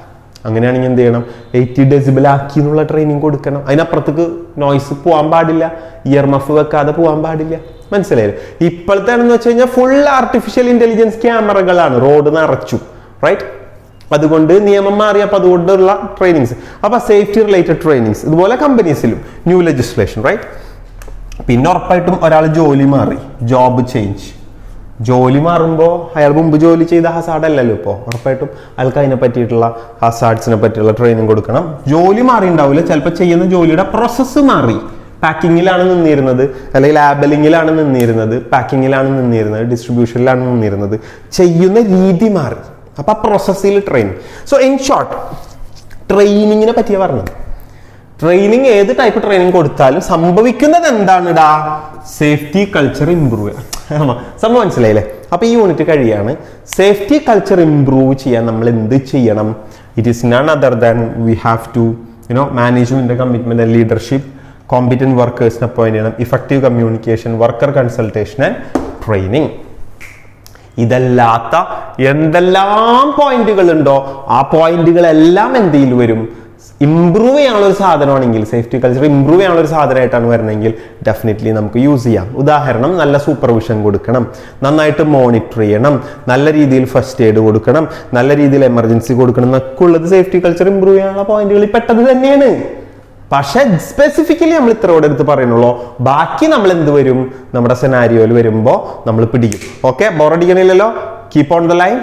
അങ്ങനെയാണെങ്കിൽ എന്ത് ചെയ്യണം? 80 ഡെസിബൽ ആക്കി എന്നുള്ള ട്രെയിനിങ് കൊടുക്കണം. അതിനപ്പുറത്തേക്ക് നോയ്സ് പോകാൻ പാടില്ല, ഇയർ മഫ് വെക്കാതെ പോകാൻ പാടില്ല. മനസ്സിലായില്ലേ? ഇപ്പോഴത്തെ എന്ന് വെച്ച് കഴിഞ്ഞാൽ ഫുൾ ആർട്ടിഫിഷ്യൽ ഇന്റലിജൻസ് ക്യാമറകളാണ്, റോഡ് നിറച്ചു, റൈറ്റ്? അതുകൊണ്ട് നിയമം മാറിയപ്പോൾ അതുകൊണ്ടുള്ള ട്രെയിനിങ്സ്. അപ്പൊ സേഫ്റ്റി റിലേറ്റഡ് ട്രെയിനിങ്സ് ഇതുപോലെ കമ്പനീസിലും ന്യൂ ലെജിസ്ലേഷൻ, റൈറ്റ്? പിന്നെ ഉറപ്പായിട്ടും ഒരാൾ ജോലി മാറി, ജോബ് ചേഞ്ച്. ജോലി മാറുമ്പോൾ അയാൾ മുമ്പ് ജോലി ചെയ്ത ഹസാർഡ് അല്ലല്ലോ ഇപ്പോൾ. ഉറപ്പായിട്ടും അയാൾക്ക് അതിനെ പറ്റിയിട്ടുള്ള ഹസാർഡ്സിനെ പറ്റിയുള്ള ട്രെയിനിങ് കൊടുക്കണം. ജോലി മാറി ഉണ്ടാവില്ല, ചിലപ്പോൾ ചെയ്യുന്ന ജോലിയുടെ പ്രോസസ്സ് മാറി. പാക്കിങ്ങിലാണ് നിന്നിരുന്നത്, അല്ലെങ്കിൽ ലാബലിങ്ങിലാണ് നിന്നിരുന്നത്, പാക്കിങ്ങിലാണ് നിന്നിരുന്നത്, ഡിസ്ട്രിബ്യൂഷനിലാണ് നിന്നിരുന്നത്. ചെയ്യുന്ന രീതി മാറി. അപ്പൊ ആ പ്രോസസ്സിൽ ട്രെയിനിങ്. സോ ഇൻ ഷോർട്ട്, ട്രെയിനിങ്ങിനെ പറ്റിയ പറഞ്ഞത്. ട്രെയിനിങ് ഏത് ടൈപ്പ് ട്രെയിനിങ് കൊടുത്താലും സംഭവിക്കുന്നത് എന്താണിടാ? സേഫ്റ്റി കൾച്ചർ ഇംപ്രൂവ് ചെയ്യാം. സംഭവം മനസ്സിലായില്ലേ? അപ്പൊ ഈ യൂണിറ്റ് കഴിയാണ്. സേഫ്റ്റി കൾച്ചർ ഇംപ്രൂവ് ചെയ്യാൻ നമ്മൾ എന്ത് ചെയ്യണം? It is none other than we have to management, commitment and leadership, competent വർക്കേഴ്സിനെ അപ്പോയിന്റ് ചെയ്യണം, effective communication, worker consultation and training. ഇതല്ലാത്ത എന്തെല്ലാം പോയിന്റുകൾ ഉണ്ടോ ആ പോയിന്റുകളെല്ലാം എന്തിൽ വരും? ഇംപ്രൂവ് ചെയ്യാനുള്ള ഒരു സാധനമാണെങ്കിൽ, സേഫ്റ്റി കൾച്ചർ ഇംപ്രൂവ് ചെയ്യാനുള്ള ഒരു സാധനമായിട്ടാണ് വരണമെങ്കിൽ ഡെഫിനറ്റ്ലി നമുക്ക് യൂസ് ചെയ്യാം. ഉദാഹരണം, നല്ല സൂപ്പർവിഷൻ കൊടുക്കണം, നന്നായിട്ട് മോണിറ്റർ ചെയ്യണം, നല്ല രീതിയിൽ ഫസ്റ്റ് എയ്ഡ് കൊടുക്കണം, നല്ല രീതിയിൽ എമർജൻസി കൊടുക്കണം എന്നൊക്കെ ഉള്ളത് സേഫ്റ്റി കൾച്ചർ ഇംപ്രൂവ് ചെയ്യാനുള്ള പോയിന്റുകളിൽ പെട്ടത് തന്നെയാണ്. പക്ഷെ സ്പെസിഫിക്കലി നമ്മൾ ഇത്രയോടെ എടുത്ത് പറയുന്നുള്ളൂ. ബാക്കി നമ്മൾ എന്ത് വരും? നമ്മുടെ സെനാരിയോയിൽ വരുമ്പോൾ നമ്മൾ പിടിക്കും. ഓക്കെ, ബോറടിക്കണില്ലല്ലോ. Keep on the line,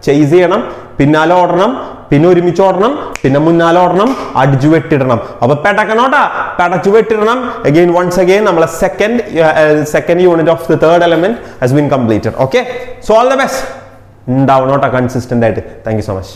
chase ചെയ്യണം, പിന്നാലെ ഓടണം, പിന്നെ ഒരുമിച്ച് ഓടണം, പിന്നെ മുന്നാലെ ഓടണം, അടിച്ചു വെട്ടിടണം. അപ്പൊ പെടക്കണോട്ടാ, പടച്ചു വെട്ടിടണം. അഗെയിൻ വൺസ് അഗെയിൻ നമ്മളെ second unit of the third element has been completed. Okay, so all the best. ഉണ്ടാവണോട്ടാ കൺസിസ്റ്റന്റ് ആയിട്ട്. Thank you so much.